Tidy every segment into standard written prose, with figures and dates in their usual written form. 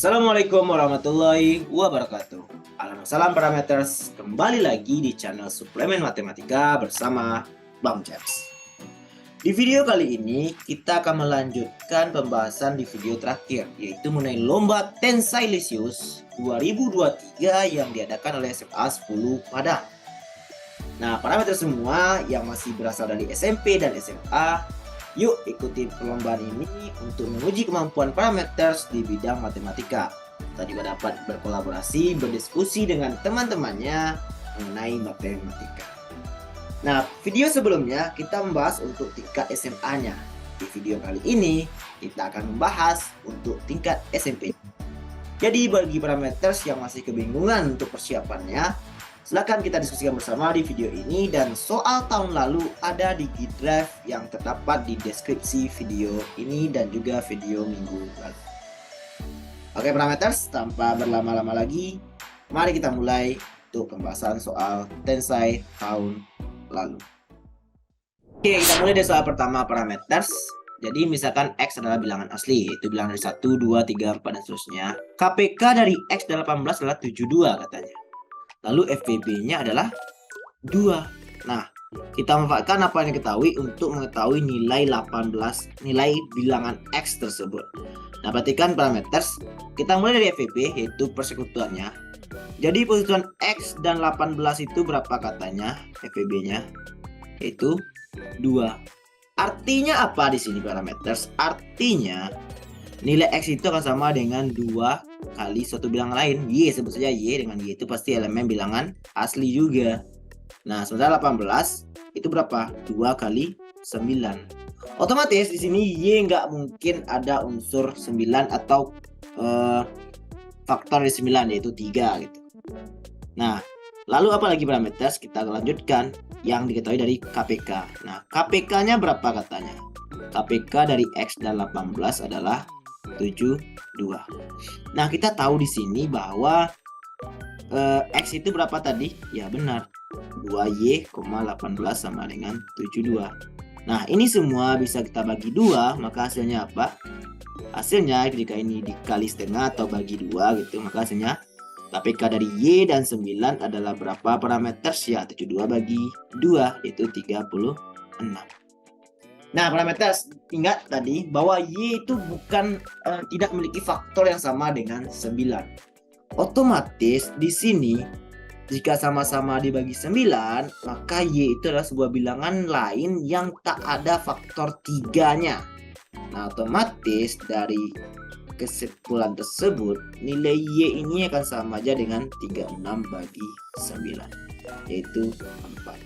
Assalamualaikum warahmatullahi wabarakatuh. Salam parameters, kembali lagi di channel Suplemen Matematika bersama Bang James. Di video kali ini kita akan melanjutkan pembahasan di video terakhir, yaitu mengenai lomba Tensai Lisius 2023 yang diadakan oleh SMA 10 Padang. Nah, parameter semua yang masih berasal dari SMP dan SMA, yuk ikuti perlombaan ini untuk menguji kemampuan parameters di bidang matematika. Kita juga dapat berkolaborasi, berdiskusi dengan teman-temannya mengenai matematika. Nah, video sebelumnya kita membahas untuk tingkat SMA-nya. Di video kali ini kita akan membahas untuk tingkat SMP. Jadi bagi parameters yang masih kebingungan untuk persiapannya, silakan kita diskusikan bersama di video ini, dan soal tahun lalu ada di G-Drive yang terdapat di deskripsi video ini dan juga video minggu lalu. Oke parameters, tanpa berlama-lama lagi, mari kita mulai untuk pembahasan soal Tensai tahun lalu. Oke, kita mulai dari soal pertama parameters. Jadi misalkan X adalah bilangan asli, yaitu bilangan dari 1, 2, 3, 4, dan seterusnya. KPK dari X dari 18 adalah 72 katanya. Lalu FVB-nya adalah 2. Nah, kita memanfaatkan apa yang diketahui untuk mengetahui nilai 18, nilai bilangan X tersebut. Nah, perhatikan parameters. Kita mulai dari FVB, yaitu persekutuannya. Jadi persekutuan X dan 18 itu berapa katanya? FVB-nya yaitu 2. Artinya apa di sini parameters? Artinya nilai X itu akan sama dengan 2 kali suatu bilangan lain. Y, sebut saja Y, dengan Y itu pasti elemen bilangan asli juga. Nah, sementara 18 itu berapa? 2 kali 9. Otomatis di sini Y nggak mungkin ada unsur 9 atau faktor dari 9, yaitu 3 gitu. Nah, lalu apa lagi parameters? Kita lanjutkan yang diketahui dari KPK. Nah, KPK-nya berapa katanya? KPK dari X dan 18 adalah 72. Nah, kita tahu di sini bahwa X itu berapa tadi? Ya benar, 2Y,18 sama dengan 72. Nah, ini semua bisa kita bagi 2, maka hasilnya apa? Hasilnya jika ini dikali setengah atau bagi 2 gitu, maka hasilnya KPK dari Y dan 9 adalah berapa parameters? Ya, 72 bagi 2, yaitu 36. Nah, parameters, ingat tadi bahwa Y itu bukan tidak memiliki faktor yang sama dengan 9. Otomatis di sini jika sama-sama dibagi 9, maka Y itu adalah sebuah bilangan lain yang tak ada faktor 3-nya. Nah, otomatis dari kesimpulan tersebut, nilai Y ini akan sama aja dengan 36 bagi 9, yaitu 4.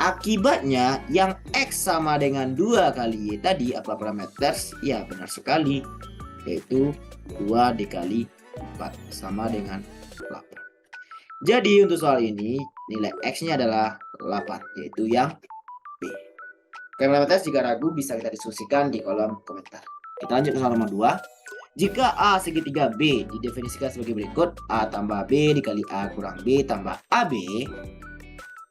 Akibatnya yang X sama dengan 2 kali Y tadi, apa parameters? Ya benar sekali, yaitu 2 dikali 4 sama dengan 8. Jadi untuk soal ini nilai X nya adalah 8, yaitu yang B. Oke parameters, jika ragu bisa kita diskusikan di kolom komentar. Kita lanjut ke soal nomor 2. Jika A segitiga B didefinisikan sebagai berikut: A tambah B dikali A kurang B tambah AB,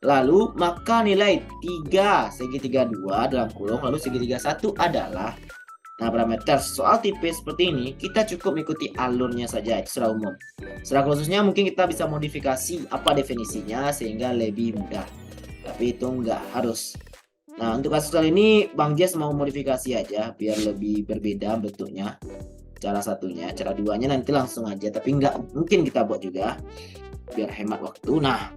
lalu maka nilai 3 segitiga 2 dalam kurung lalu segitiga 1 adalah. Nah parameter soal tipe seperti ini kita cukup mengikuti alurnya saja secara umum. Secara khususnya mungkin kita bisa modifikasi apa definisinya sehingga lebih mudah, tapi itu nggak harus. Nah untuk kasus kali ini Bang Jess mau modifikasi aja biar lebih berbeda bentuknya. Cara satunya, cara duanya nanti langsung aja, tapi nggak mungkin kita buat juga biar hemat waktu. Nah,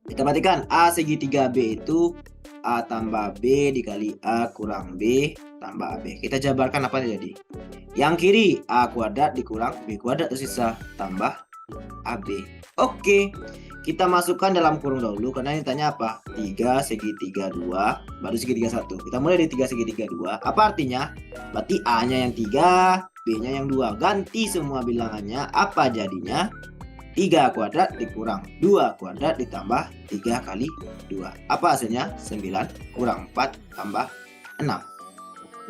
kita perhatikan A segitiga B itu A tambah B dikali A kurang B tambah AB. Kita jabarkan apa jadi? Yang kiri A kuadrat dikurang B kuadrat tersisa tambah AB. Oke, kita masukkan dalam kurung dahulu karena ini tanya apa? 3 segitiga 2 baru segitiga 1. Kita mulai dari 3 segitiga 2. Apa artinya? Berarti A-nya yang 3, B-nya yang 2. Ganti semua bilangannya. Apa jadinya? 3 kuadrat dikurang 2 kuadrat ditambah 3 kali 2. Apa hasilnya? 9 kurang 4 tambah 6.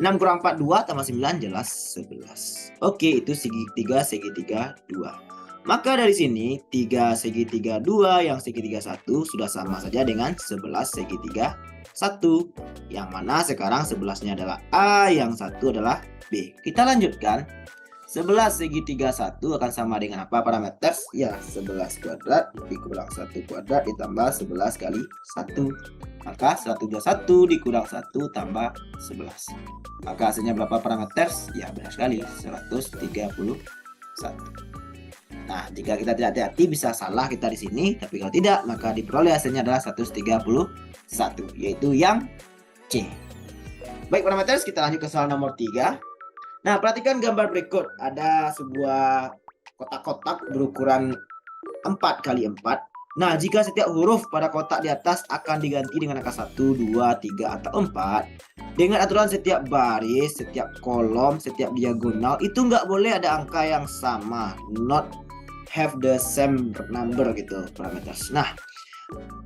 6 kurang 4, 2 tambah 9 jelas 11. Oke, itu segitiga segitiga 2. Maka dari sini 3 segitiga 2 yang segitiga 1 sudah sama saja dengan 11 segitiga 1. Yang mana sekarang 11-nya adalah A, yang 1 adalah B. Kita lanjutkan. 11 segitiga 1 akan sama dengan apa parameter? Ya, 11 kuadrat dikurang 1 kuadrat ditambah 11 kali 1. Maka 121 dikurang 1 tambah 11. Maka hasilnya berapa parameter? Ya, benar sekali, 131. Nah, jika kita tidak hati-hati bisa salah kita di sini, tapi kalau tidak maka diperoleh hasilnya adalah 131, yaitu yang C. Baik parameter, kita lanjut ke soal nomor 3. Nah, perhatikan gambar berikut. Ada sebuah kotak-kotak berukuran 4 kali 4. Nah, jika setiap huruf pada kotak di atas akan diganti dengan angka 1, 2, 3, atau 4. Dengan aturan setiap baris, setiap kolom, setiap diagonal, itu nggak boleh ada angka yang sama. Not have the same number gitu, parameter. Nah,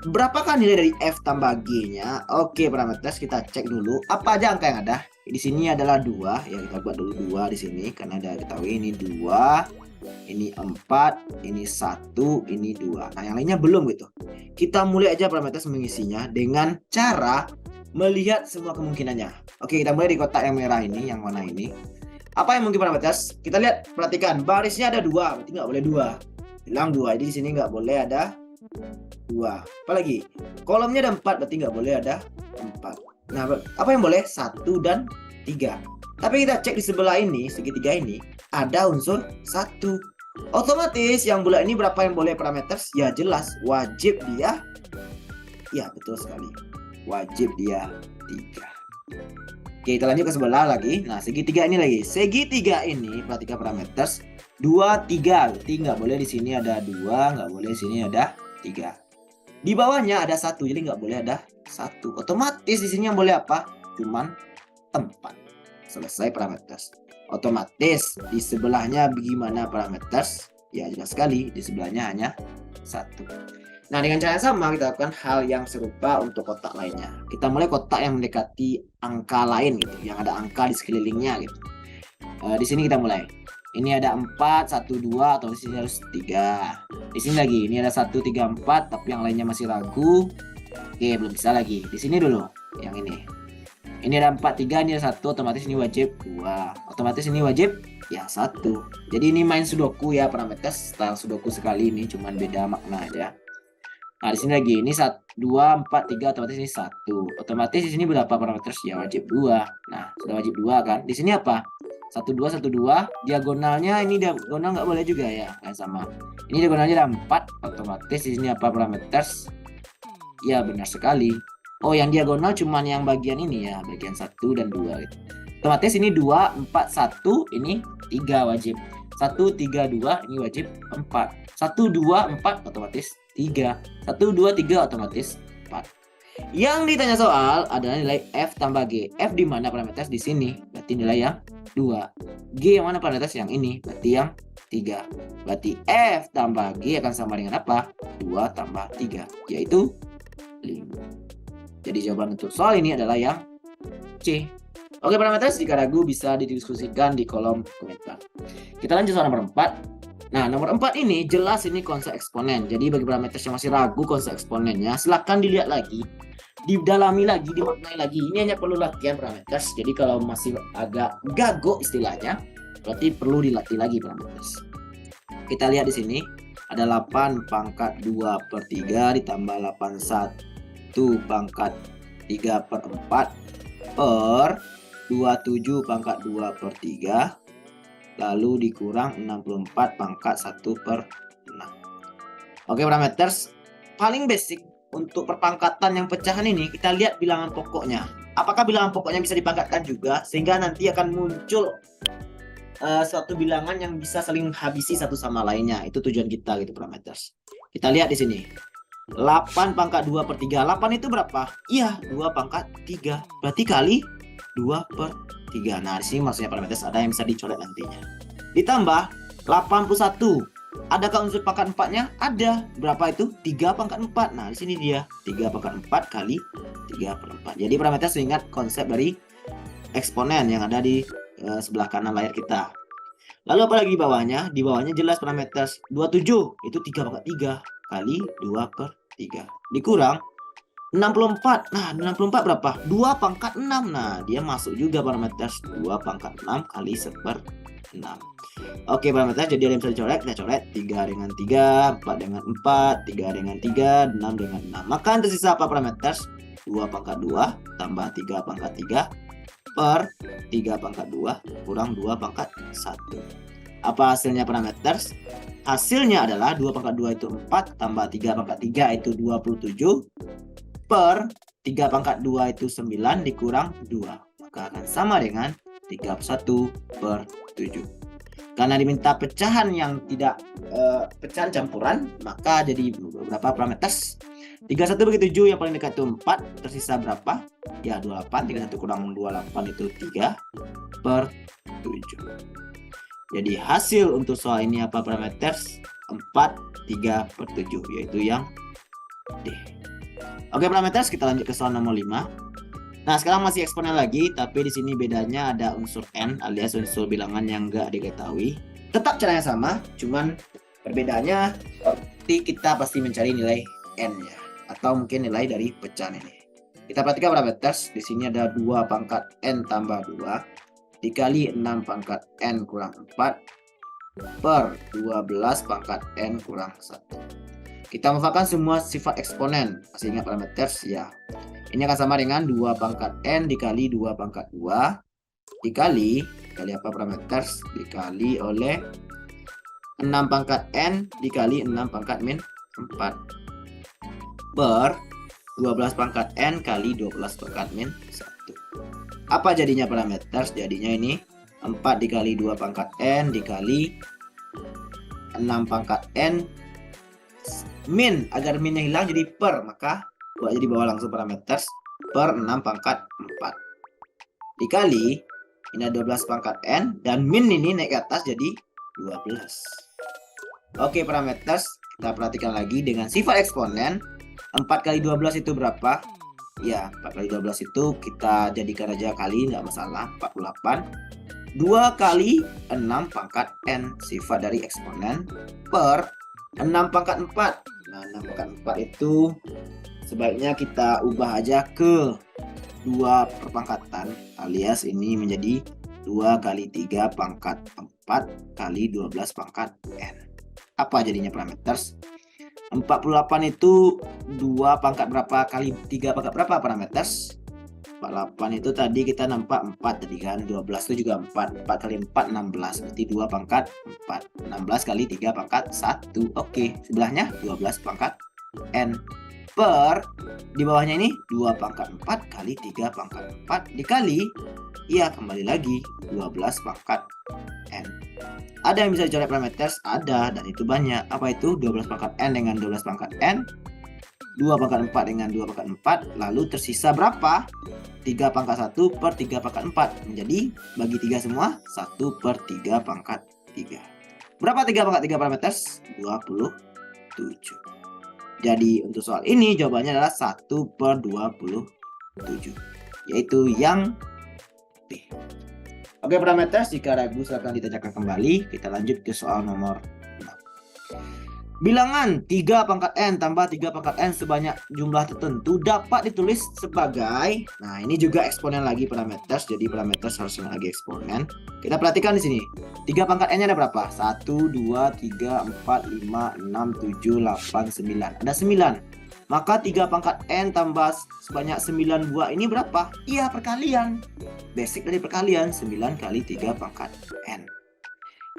berapakah nilai dari F tambah G-nya? Oke, parameter, kita cek dulu. Apa aja angka yang ada? Di sini adalah 2, ya kita buat dulu 2 di sini karena ada ketahui ini 2, ini 4, ini 1, ini 2. Nah, yang lainnya belum gitu. Kita mulai aja parameter mengisinya dengan cara melihat semua kemungkinannya. Oke, kita mulai di kotak yang merah ini, yang mana ini? Apa yang mungkin parameter? Kita lihat, perhatikan barisnya ada 2, berarti nggak boleh 2. Bilang 2, jadi di sini nggak boleh ada 2. Apalagi kolomnya ada 4, berarti nggak boleh ada 4. Nah, apa yang boleh? 1 dan 3. Tapi kita cek di sebelah ini, segitiga ini, ada unsur 1. Otomatis yang bulat ini berapa yang boleh parameter? Ya jelas, wajib dia. Ya betul sekali, wajib dia 3. Oke, kita lanjut ke sebelah lagi. Nah, segitiga ini lagi. Segitiga ini, perhatikan parameter 2, 3. Berarti nggak boleh di sini ada 2, nggak boleh di sini ada 3. Di bawahnya ada 1, jadi nggak boleh ada 1. Otomatis di sini yang boleh apa? Cuman 4. Selesai parameter. Otomatis di sebelahnya bagaimana parameter? Ya jelas sekali, di sebelahnya hanya 1. Nah, dengan cara yang sama kita lakukan hal yang serupa untuk kotak lainnya. Kita mulai kotak yang mendekati angka lain gitu, yang ada angka di sekelilingnya gitu. Di sini kita mulai. Ini ada 4, 1, 2, atau di sini harus 3. Di sini lagi, ini ada 1, 3, 4, tapi yang lainnya masih ragu. Oke, belum bisa lagi. Di sini dulu, yang ini. Ini ada 4, 3, ini ada 1, otomatis ini wajib 2. Otomatis ini wajib ya 1. Jadi ini main sudoku ya parameter, style sudoku sekali ini, cuman beda makna aja. Nah, di sini lagi, ini 1, 2, 4, 3, otomatis ini 1. Otomatis di sini berapa parameter? Ya wajib 2. Nah, sudah wajib 2 kan. Di sini apa? 1, 2, 1, 2. Diagonalnya ini diagonal nggak boleh juga ya, kan sama. Ini diagonalnya ada 4, otomatis di sini apa parameter? Ya benar sekali. Oh, yang diagonal cuman yang bagian ini ya, bagian 1 dan 2 gitu. Otomatis ini 2, 4, 1, ini 3 wajib. 1, 3, 2, ini wajib 4. 1, 2, 4, otomatis 3. 1, 2, 3, otomatis 4. Yang ditanya soal adalah nilai F tambah G. F di mana parameter? Di sini, berarti nilai yang 2. G yang mana parameter? Yang ini, berarti yang 3. Berarti F tambah G akan sama dengan apa? 2 tambah 3, yaitu 5. Jadi jawaban untuk soal ini adalah yang C. Oke parameter, jika ragu bisa didiskusikan di kolom komentar. Kita lanjut soal nomor 4. Nah, nomor 4 ini jelas ini konsep eksponen. Jadi bagi parameter yang masih ragu konsep eksponennya, silahkan dilihat lagi, didalami lagi, dimaknai lagi. Ini hanya perlu latihan parameter. Jadi kalau masih agak gago istilahnya, berarti perlu dilatih lagi parameter. Kita lihat di sini ada 8 pangkat 2/3 ditambah 81 pangkat 3/4 per 27 pangkat 2/3 lalu dikurang 64 pangkat 1/6. Oke parameter, paling basic untuk perpangkatan yang pecahan ini kita lihat bilangan pokoknya. Apakah bilangan pokoknya bisa dipangkatkan juga sehingga nanti akan muncul suatu bilangan yang bisa saling habisi satu sama lainnya. Itu tujuan kita gitu parameter. Kita lihat di sini. 8 pangkat 2/3. 8 itu berapa? Iya, 2 pangkat 3. Berarti kali 2/3. Nah, di sini maksudnya parameter ada yang bisa dicoret nantinya. Ditambah 81. Adakah unsur pangkat 4-nya? Ada. Berapa itu? 3 pangkat 4. Nah, di sini dia 3 pangkat 4 kali 3/4. Jadi parameter ingat konsep dari eksponen yang ada di sebelah kanan layar kita. Lalu apa lagi di bawahnya? Di bawahnya jelas parameter 27 itu 3 pangkat 3 kali 2/3 dikurang 64. Nah, 64 berapa? 2 pangkat 6. Nah, dia masuk juga parameter 2 pangkat 6 kali 1/6. Oke, parameter jadi ada yang bisa dicoret, kita coret 3 dengan 3, 4 dengan 4, 3 dengan 3, 6 dengan 6. Maka yang tersisa apa parameter? 2 pangkat 2 tambah 3 pangkat 3 per 3 pangkat 2 kurang 2 pangkat 1. Apa hasilnya parameter? Hasilnya adalah 2 pangkat 2 itu 4 tambah 3 pangkat 3 itu 27 per 3 pangkat 2 itu 9 dikurang 2. Maka akan sama dengan 31 per 7. Karena diminta pecahan yang tidak pecahan campuran, maka jadi berapa parameter? 31 bagi 7 yang paling dekat itu 4, tersisa berapa? Ya 28, 31 kurang 28 itu 3 per 7. Jadi hasil untuk soal ini apa parameter? 4, 3 per 7, yaitu yang D. Oke parameter, kita lanjut ke soal nomor 5. Nah sekarang masih eksponen lagi, tapi di sini bedanya ada unsur N alias unsur bilangan yang enggak diketahui. Tetap caranya sama, cuman perbedaannya kita pasti mencari nilai N-nya atau mungkin nilai dari pecahan ini. Kita perhatikan parameter, di sini ada 2 pangkat N tambah 2 dikali 6 pangkat N kurang 4 per 12 pangkat N kurang 1. Kita manfaatkan semua sifat eksponen. Masih ingat parameter ya. Ini akan sama dengan 2 pangkat N dikali 2 pangkat 2 dikali apa parameter? Dikali oleh 6 pangkat N dikali 6 pangkat min 4 per 12 pangkat N kali 12 pangkat min 1. Apa jadinya parameter? Jadinya ini 4 dikali 2 pangkat N dikali 6 pangkat N min, agar minnya hilang jadi per, maka buat jadi bawah langsung parameter per 6 pangkat 4 dikali ini ada 12 pangkat N dan min ini naik ke atas jadi 12. Oke parameter, kita perhatikan lagi dengan sifat eksponen. 4 kali 12 itu berapa? Ya 4 kali 12 itu kita jadikan aja kali, nggak masalah, 48. 2 kali 6 pangkat N, sifat dari eksponen, per 6 pangkat 4. Nah 6 pangkat 4 itu sebaiknya kita ubah aja ke 2 perpangkatan, alias ini menjadi 2 kali 3 pangkat 4 kali 12 pangkat N. Apa jadinya parameter? 48 itu 2 pangkat berapa kali 3 pangkat berapa parameter? 48 itu tadi kita nampak 4 tadi kan, 12 itu juga 4 kali 4 16, berarti 2 pangkat 4, 16 kali 3 pangkat 1. Oke, sebelahnya 12 pangkat N per di bawahnya ini 2 pangkat 4 kali 3 pangkat 4 dikali ya kembali lagi 12 pangkat N. Ada yang bisa dicoret parameter? Ada, dan itu banyak. Apa itu? 12 pangkat N dengan 12 pangkat N, 2 pangkat 4 dengan 2 pangkat 4, lalu tersisa berapa? 3 pangkat 1 per 3 pangkat 4, menjadi bagi 3 semua 1 per 3 pangkat 3. Berapa 3 pangkat 3 parameter? 27. Jadi untuk soal ini jawabannya adalah 1 per 27, yaitu yang B. Oke parameter, jika ragu silahkan ditanyakan kembali. Kita lanjut ke soal nomor 6. Bilangan 3 pangkat N tambah 3 pangkat N sebanyak jumlah tertentu dapat ditulis sebagai, nah ini juga eksponen lagi parameter, jadi parameter harusnya lagi eksponen. Kita perhatikan di sini 3 pangkat N nya ada berapa? 1, 2, 3, 4, 5, 6, 7, 8, 9. Ada 9. Maka 3 pangkat N tambah sebanyak 9 buah ini berapa? Iya perkalian, basic dari perkalian, 9 kali 3 pangkat N.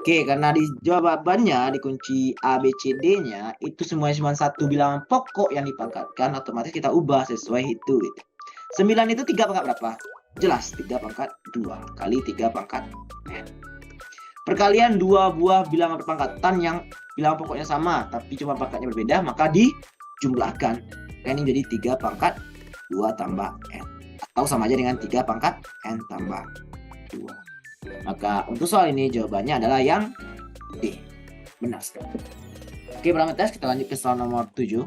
Oke, karena di jawabannya di kunci A, B, C, D-nya itu semuanya cuma satu bilangan pokok yang dipangkatkan, otomatis kita ubah sesuai itu gitu. 9 itu 3 pangkat berapa? Jelas 3 pangkat 2 kali 3 pangkat N. Perkalian 2 buah bilangan perpangkatan yang bilangan pokoknya sama tapi cuma pangkatnya berbeda, maka dijumlahkan. Ini jadi 3 pangkat 2 tambah N, atau sama aja dengan 3 pangkat N tambah 2. Maka untuk soal ini jawabannya adalah yang D. Benar sekali. Oke parameter, kita lanjut ke soal nomor 7.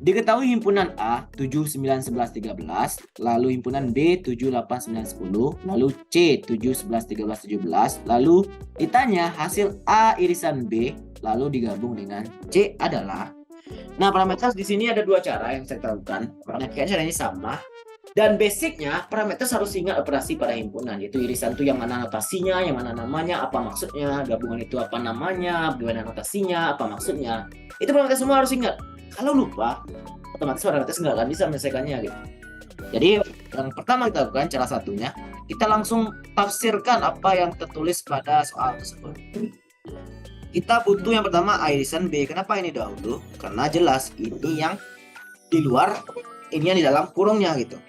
Diketahui himpunan A 7, 9, 11, 13, lalu himpunan B 7, 8, 9, 10, lalu C 7, 11, 13, 17, lalu ditanya hasil A irisan B lalu digabung dengan C adalah. Nah parameter di sini ada dua cara yang saya lakukan. Karena kayaknya caranya sama. Dan basicnya parameter harus ingat operasi pada himpunan, yaitu irisan itu yang mana notasinya, yang mana namanya, apa maksudnya, gabungan itu apa namanya, gimana notasinya, apa maksudnya. Itu parameter semua harus ingat. Kalau lupa, otomatis parameter nggak akan bisa menyelesaikannya gitu. Jadi yang pertama kita lakukan cara satunya, kita langsung tafsirkan apa yang tertulis pada soal tersebut. Kita butuh yang pertama A irisan B. Kenapa ini dahulu? Karena jelas ini yang di luar, ini yang di dalam kurungnya gitu.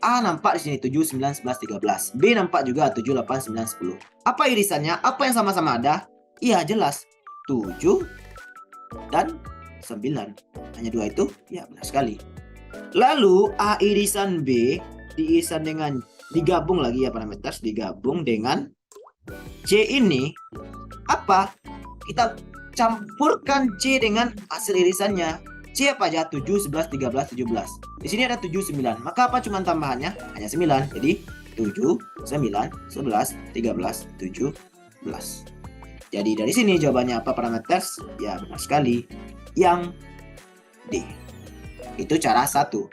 A nampak di sini 7, 9, 11, 13. B nampak juga 7, 8, 9, 10. Apa irisannya? Apa yang sama-sama ada? Iya jelas 7 dan 9. Hanya dua itu? Ya benar sekali. Lalu A irisan B diirisan dengan digabung lagi ya parameter, digabung dengan C ini apa? Kita campurkan C dengan hasil irisannya. C apa aja? 7, 11, 13, 17. Di sini ada 7, 9. Maka apa cuma tambahannya? Hanya 9. Jadi 7, 9, 11, 13, 17. Jadi dari sini jawabannya apa parameter? Ya benar sekali. Yang D. Itu cara satu.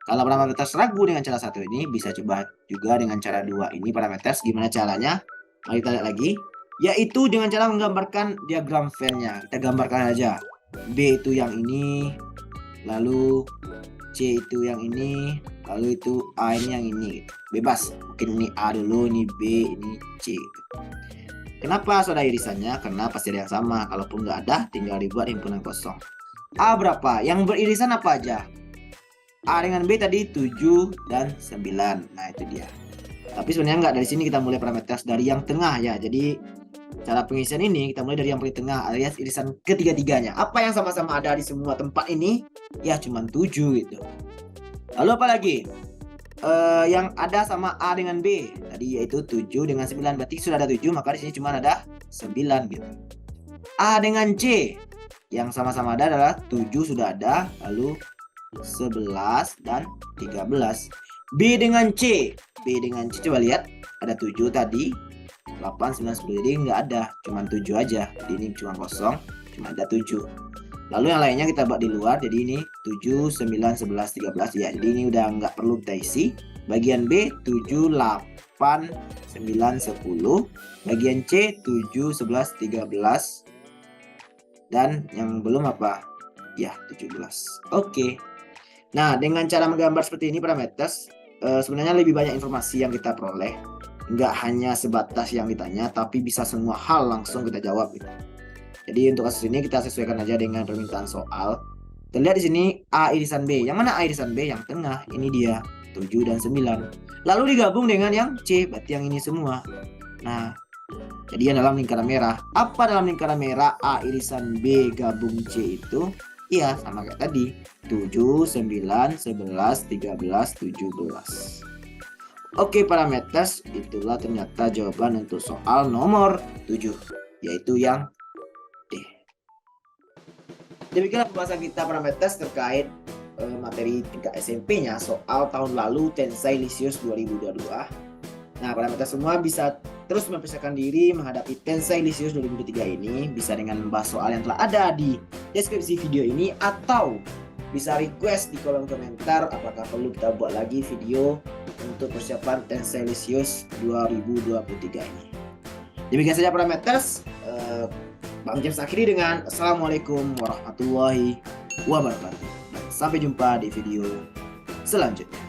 Kalau parameter ragu dengan cara satu ini, bisa coba juga dengan cara dua ini parameter. Gimana caranya? Mari kita lihat lagi. Yaitu dengan cara menggambarkan diagram Venn-nya. Kita gambarkan aja. B itu yang ini, lalu C itu yang ini, lalu itu A ini yang ini. Bebas, mungkin ini A dulu, ini B, ini C. Kenapa harus ada irisannya? Karena pasti ada yang sama. Kalaupun nggak ada, tinggal dibuat himpunan kosong. A berapa? Yang beririsan apa aja? A dengan B tadi 7 dan 9. Nah itu dia. Tapi sebenarnya nggak, dari sini kita mulai parameter dari yang tengah ya. Jadi cara pengisian ini kita mulai dari yang paling tengah alias irisan ketiga-tiganya. Apa yang sama-sama ada di semua tempat ini? Ya cuma 7 gitu. Lalu apa lagi? Yang ada sama A dengan B tadi yaitu 7 dengan 9. Berarti sudah ada 7, maka di sini cuma ada 9 gitu. A dengan C yang sama-sama ada adalah 7 sudah ada, lalu 11 dan 13. B dengan C. B dengan C coba lihat ada 7 tadi. 8, 9, 10. Jadi nggak ada, cuma 7 aja. Jadi ini cuma kosong, cuma ada 7. Lalu yang lainnya kita buat di luar. Jadi ini 7, 9, 11, 13 ya. Jadi ini udah nggak perlu kita isi. Bagian B 7, 8, 9, 10. Bagian C 7, 11, 13. Dan yang belum apa? Ya 17. Oke. Nah dengan cara menggambar seperti ini parameter, sebenarnya lebih banyak informasi yang kita peroleh. Nggak hanya sebatas yang ditanya, tapi bisa semua hal langsung kita jawab gitu. Jadi untuk kasus ini kita sesuaikan aja dengan permintaan soal. Kita lihat di sini A irisan B. Yang mana A irisan B? Yang tengah. Ini dia 7 dan 9. Lalu digabung dengan yang C, berarti yang ini semua. Nah, jadi yang dalam lingkaran merah. Apa dalam lingkaran merah A irisan B gabung C itu? Iya, sama kayak tadi. 7, 9, 11, 13, 17. Oke parameter, itulah ternyata jawaban untuk soal nomor 7, yaitu yang D. Demikianlah pembahasan kita parameter terkait materi tingkat SMP-nya soal tahun lalu Tensai Lisius 2022. Nah parameter semua bisa terus mempersiapkan diri menghadapi Tensai Lisius 2023 ini, bisa dengan membahas soal yang telah ada di deskripsi video ini, atau bisa request di kolom komentar apakah perlu kita buat lagi video untuk persiapan Tensai Lisius 2023 ini. Demikian saja parameter. Bang James akhiri dengan Assalamualaikum warahmatullahi wabarakatuh. Dan sampai jumpa di video selanjutnya.